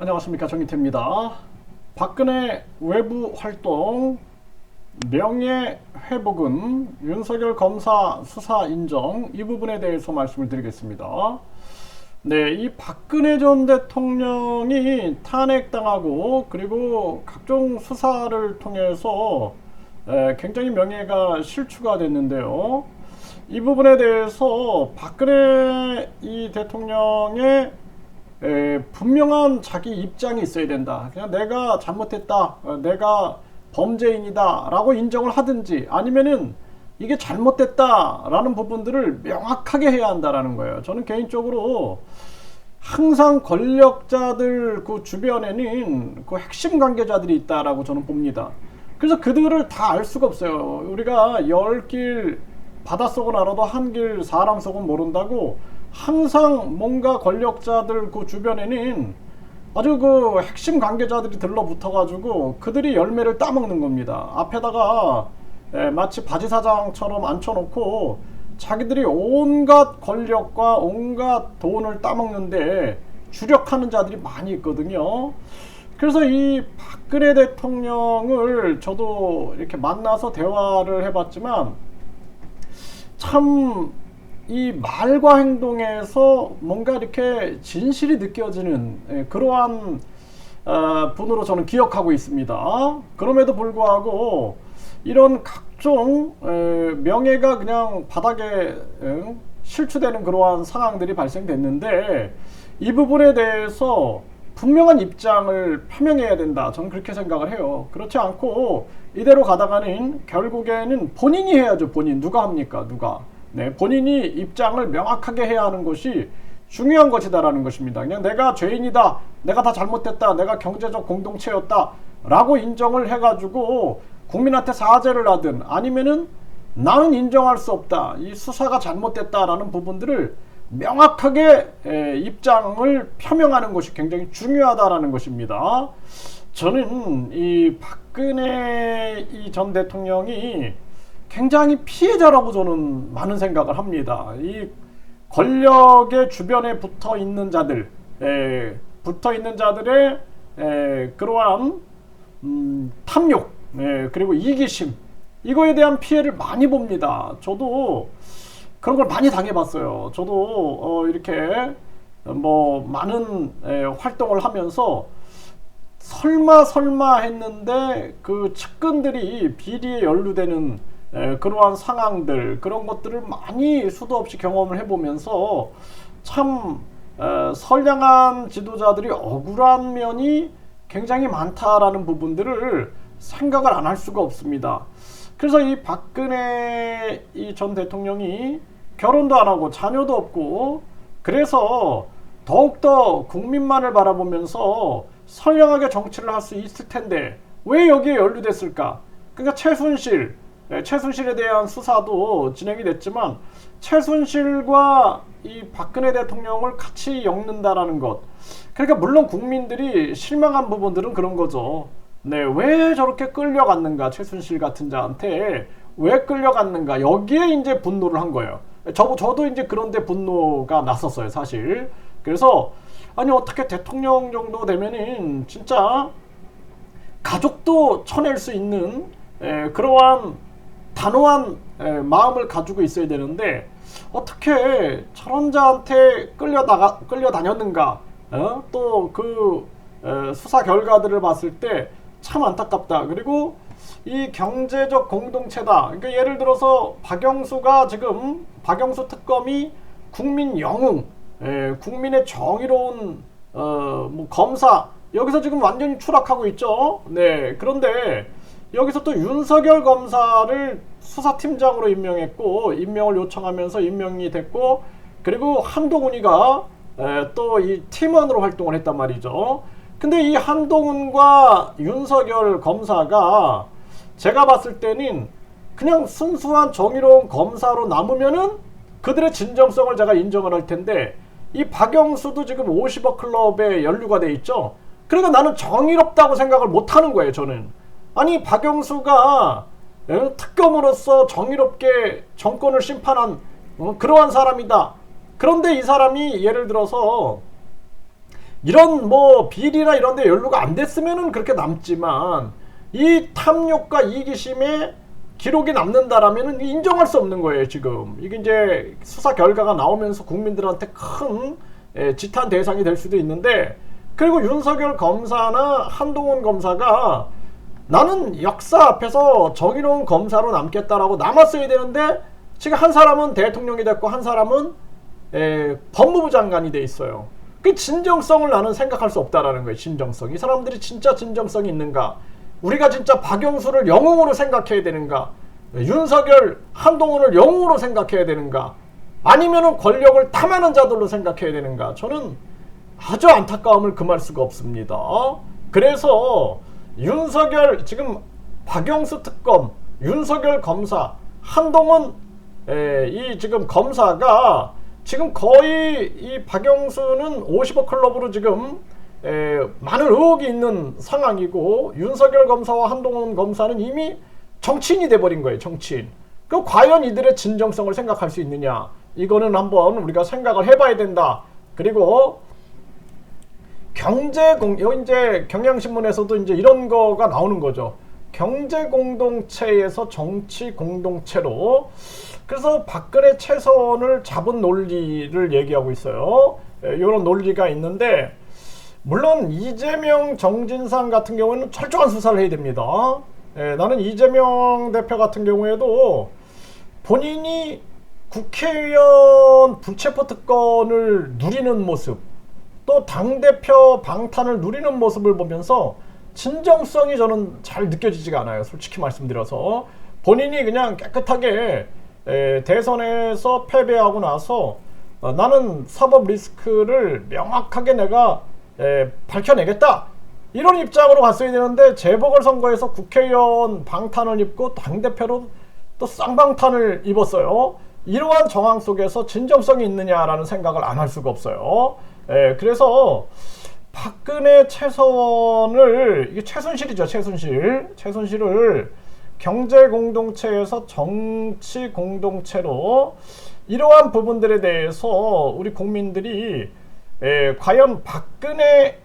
안녕하십니까, 정기태입니다. 박근혜 외부 활동 명예 회복은 윤석열 검사 수사 인정, 이 부분에 대해서 말씀을 드리겠습니다. 네, 이 박근혜 전 대통령이 탄핵당하고 그리고 각종 수사를 통해서 굉장히 명예가 실추가 됐는데요. 이 부분에 대해서 박근혜 이 대통령의 분명한 자기 입장이 있어야 된다. 그냥 내가 잘못했다, 내가 범죄인이다 라고 인정을 하든지, 아니면은 이게 잘못됐다 라는 부분들을 명확하게 해야 한다라는 거예요. 저는 개인적으로 항상 권력자들 그 주변에는 그 핵심 관계자들이 있다라고 저는 봅니다. 그래서 그들을 다 알 수가 없어요. 우리가 열 길 바닷속은 알아도 한 길 사람 속은 모른다고, 항상 뭔가 권력자들 그 주변에는 아주 그 핵심 관계자들이 들러붙어가지고 그들이 열매를 따먹는 겁니다. 앞에다가 마치 바지사장처럼 앉혀놓고 자기들이 온갖 권력과 온갖 돈을 따먹는데 주력하는 자들이 많이 있거든요. 그래서 이 박근혜 대통령을 저도 이렇게 만나서 대화를 해봤지만, 참 이 말과 행동에서 뭔가 이렇게 진실이 느껴지는 그러한 분으로 저는 기억하고 있습니다. 그럼에도 불구하고 이런 각종 명예가 그냥 바닥에 실추되는 그러한 상황들이 발생됐는데, 이 부분에 대해서 분명한 입장을 표명해야 된다, 저는 그렇게 생각을 해요. 그렇지 않고 이대로 가다가는 결국에는 본인이 해야죠. 본인. 누가 합니까? 누가. 네, 본인이 입장을 명확하게 해야 하는 것이 중요한 것이다라는 것입니다. 그냥 내가 죄인이다, 내가 다 잘못됐다, 내가 경제적 공동체였다 라고 인정을 해가지고 국민한테 사죄를 하든, 아니면은 나는 인정할 수 없다, 이 수사가 잘못됐다라는 부분들을 명확하게 입장을 표명하는 것이 굉장히 중요하다라는 것입니다. 저는 이 박근혜 전 대통령이 굉장히 피해자라고 저는 많은 생각을 합니다. 이 권력의 주변에 붙어 있는 자들, 붙어 있는 자들의 그러한 탐욕, 그리고 이기심, 이거에 대한 피해를 많이 봅니다. 저도 그런 걸 많이 당해봤어요. 저도 이렇게 뭐 많은 활동을 하면서 설마 했는데 그 측근들이 비리에 연루되는 그러한 상황들, 그런 것들을 많이 수도 없이 경험을 해보면서 참 선량한 지도자들이 억울한 면이 굉장히 많다라는 부분들을 생각을 안 할 수가 없습니다. 그래서 이 박근혜 전 대통령이 결혼도 안 하고 자녀도 없고, 그래서 더욱더 국민만을 바라보면서 선량하게 정치를 할 수 있을 텐데 왜 여기에 연루됐을까? 그러니까 최순실에 대한 수사도 진행이 됐지만, 최순실과 이 박근혜 대통령을 같이 엮는다라는 것, 그러니까 물론 국민들이 실망한 부분들은 그런 거죠. 네, 왜 저렇게 끌려갔는가, 최순실 같은 자한테 왜 끌려갔는가, 여기에 이제 분노를 한 거예요. 저도 이제 그런데 분노가 났었어요, 사실. 그래서 아니, 어떻게 대통령 정도 되면은 진짜 가족도 쳐낼 수 있는 그러한 단호한 마음을 가지고 있어야 되는데 어떻게 저런 자한테 끌려다녔는가. 또 그 수사 결과들을 봤을 때 참 안타깝다. 그리고 이 경제적 공동체다. 그러니까 예를 들어서 박영수 특검이 국민 영웅, 국민의 정의로운 뭐 검사, 여기서 지금 완전히 추락하고 있죠. 네, 그런데 여기서 또 윤석열 검사를 수사팀장으로 임명했고, 임명을 요청하면서 임명이 됐고, 그리고 한동훈이가 또 이 팀원으로 활동을 했단 말이죠. 근데 이 한동훈과 윤석열 검사가 제가 봤을 때는 그냥 순수한 정의로운 검사로 남으면은 그들의 진정성을 제가 인정을 할 텐데, 이 박영수도 지금 50억 클럽에 연루가 돼 있죠. 그러니까 나는 정의롭다고 생각을 못 하는 거예요, 저는. 아니, 박영수가 특검으로서 정의롭게 정권을 심판한 그러한 사람이다. 그런데 이 사람이 예를 들어서 이런 뭐 비리나 이런 데 연루가 안 됐으면은 그렇게 남지만 이 탐욕과 이기심에 기록이 남는다라면은 인정할 수 없는 거예요. 지금 이게 이제 수사 결과가 나오면서 국민들한테 큰 지탄 대상이 될 수도 있는데, 그리고 윤석열 검사나 한동훈 검사가 나는 역사 앞에서 정의로운 검사로 남겠다라고 남았어야 되는데, 지금 한 사람은 대통령이 됐고 한 사람은 법무부 장관이 돼 있어요. 그 진정성을 나는 생각할 수 없다라는 거예요. 진정성. 이 사람들이 진짜 진정성이 있는가? 우리가 진짜 박영수를 영웅으로 생각해야 되는가? 윤석열, 한동훈을 영웅으로 생각해야 되는가? 아니면은 권력을 탐하는 자들로 생각해야 되는가? 저는 아주 안타까움을 금할 수가 없습니다. 그래서 윤석열, 지금 박영수 특검, 윤석열 검사, 한동훈 이 지금 검사가 지금 거의 이 박영수는 50억 클럽으로 지금 많은 의혹이 있는 상황이고, 윤석열 검사와 한동훈 검사는 이미 정치인이 돼버린 거예요. 정치인. 그 과연 이들의 진정성을 생각할 수 있느냐, 이거는 한번 우리가 생각을 해봐야 된다. 그리고 여기 이제 경향신문에서도 이제 이런 거가 나오는 거죠. 경제 공동체에서 정치 공동체로. 그래서 박근혜 최선을 잡은 논리를 얘기하고 있어요. 이런 논리가 있는데, 물론 이재명, 정진상 같은 경우에는 철저한 수사를 해야 됩니다. 나는 이재명 대표 같은 경우에도 본인이 국회의원 불체포 특권을 누리는 모습, 또 당대표 방탄을 누리는 모습을 보면서 진정성이 저는 잘 느껴지지가 않아요. 솔직히 말씀드려서. 본인이 그냥 깨끗하게 대선에서 패배하고 나서 나는 사법 리스크를 명확하게 내가 밝혀내겠다, 이런 입장으로 갔어야 되는데, 재보궐선거에서 국회의원 방탄을 입고 당대표로 또 쌍방탄을 입었어요. 이러한 정황 속에서 진정성이 있느냐라는 생각을 안 할 수가 없어요. 그래서 박근혜 최선을, 이게 최순실이죠. 최순실을 경제공동체에서 정치공동체로, 이러한 부분들에 대해서 우리 국민들이 과연 박근혜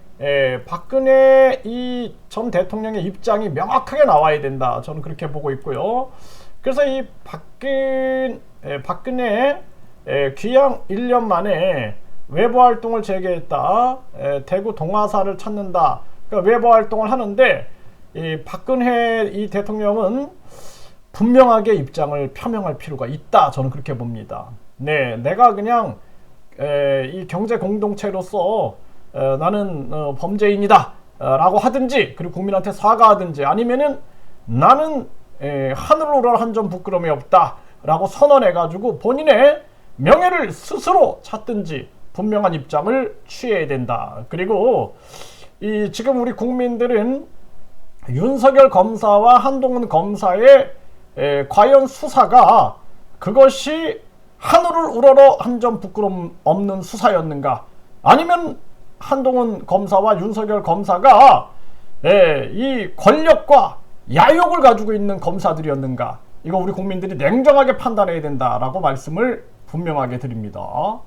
이 전 대통령의 입장이 명확하게 나와야 된다, 저는 그렇게 보고 있고요. 그래서 이 박근혜 귀향 1년 만에 외부 활동을 재개했다, 대구 동화사를 찾는다, 그러니까 외부 활동을 하는데, 이 박근혜 이 대통령은 분명하게 입장을 표명할 필요가 있다, 저는 그렇게 봅니다. 네, 내가 그냥 이 경제 공동체로서 나는 범죄인이다 라고 하든지, 그리고 국민한테 사과하든지, 아니면은 나는 하늘을 우러러 한 점 부끄러움이 없다 라고 선언해가지고 본인의 명예를 스스로 찾든지 분명한 입장을 취해야 된다. 그리고 이 지금 우리 국민들은 윤석열 검사와 한동훈 검사의 과연 수사가 그것이 하늘을 우러러 한 점 부끄럼 없는 수사였는가, 아니면 한동훈 검사와 윤석열 검사가 이 권력과 야욕을 가지고 있는 검사들이었는가, 이거 우리 국민들이 냉정하게 판단해야 된다라고 말씀을 분명하게 드립니다.